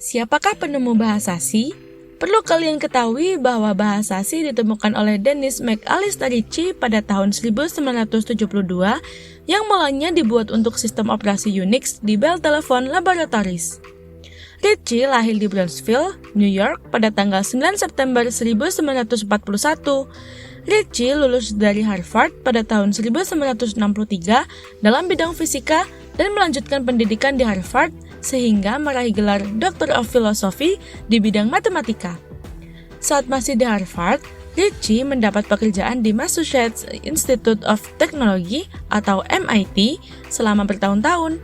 Siapakah penemu bahasa C? Perlu kalian ketahui bahwa bahasa C ditemukan oleh Dennis McAllister Ritchie pada tahun 1972 yang mulanya dibuat untuk sistem operasi Unix di Bell Telephone Laboratories. Ritchie lahir di Brownsville, New York pada tanggal 9 September 1941. Ritchie lulus dari Harvard pada tahun 1963 dalam bidang fisika dan melanjutkan pendidikan di Harvard sehingga meraih gelar Doctor of Philosophy di bidang matematika. Saat masih di Harvard, Ritchie mendapat pekerjaan di Massachusetts Institute of Technology atau MIT selama bertahun-tahun.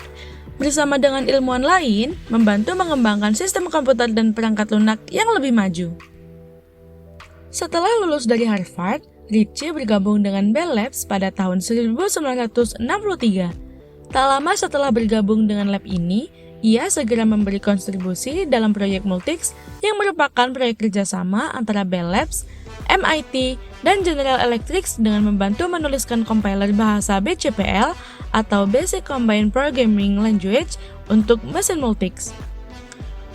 Bersama dengan ilmuwan lain, membantu mengembangkan sistem komputer dan perangkat lunak yang lebih maju. Setelah lulus dari Harvard, Ritchie bergabung dengan Bell Labs pada tahun 1963. Tak lama setelah bergabung dengan lab ini, ia segera memberi kontribusi dalam proyek Multics yang merupakan proyek kerjasama antara Bell Labs, MIT, dan General Electric dengan membantu menuliskan compiler bahasa BCPL atau Basic Combined Programming Language untuk mesin Multics.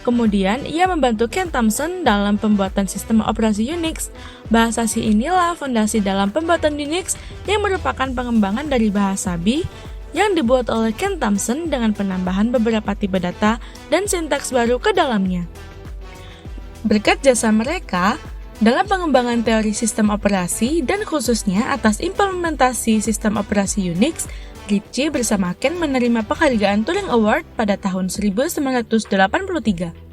Kemudian, ia membantu Ken Thompson dalam pembuatan sistem operasi Unix. Bahasa C inilah fondasi dalam pembuatan Unix yang merupakan pengembangan dari bahasa B yang dibuat oleh Ken Thompson dengan penambahan beberapa tipe data dan sintaks baru ke dalamnya. Berkat jasa mereka, dalam pengembangan teori sistem operasi dan khususnya atas implementasi sistem operasi Unix, Ritchie bersama Ken menerima penghargaan Turing Award pada tahun 1983.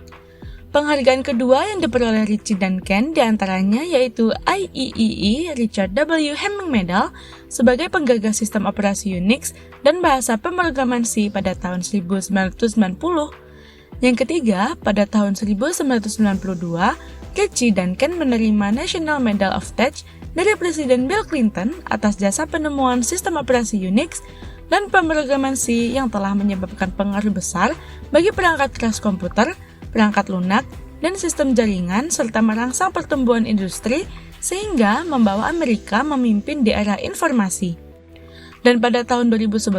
Penghargaan kedua yang diperoleh Ritchie dan Ken diantaranya yaitu IEEE Richard W. Hemming Medal sebagai penggagas sistem operasi Unix dan bahasa pemrograman C pada tahun 1990. Yang ketiga, pada tahun 1992, Ritchie dan Ken menerima National Medal of Tech dari Presiden Bill Clinton atas jasa penemuan sistem operasi Unix dan pemrograman C yang telah menyebabkan pengaruh besar bagi perangkat keras komputer, perangkat lunak, dan sistem jaringan serta merangsang pertumbuhan industri sehingga membawa Amerika memimpin di era informasi. Dan pada tahun 2011,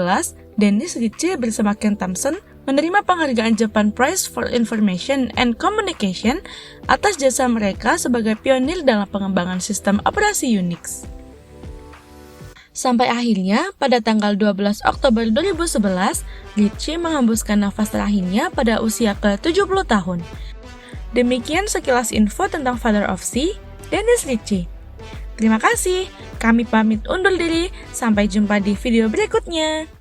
Dennis Ritchie bersama Ken Thompson menerima penghargaan Japan Prize for Information and Communication atas jasa mereka sebagai pionir dalam pengembangan sistem operasi Unix. Sampai akhirnya, pada tanggal 12 Oktober 2011, Ritchie menghembuskan nafas terakhirnya pada usia ke-70 tahun. Demikian sekilas info tentang Father of C, Dennis Ritchie. Terima kasih, kami pamit undur diri, sampai jumpa di video berikutnya.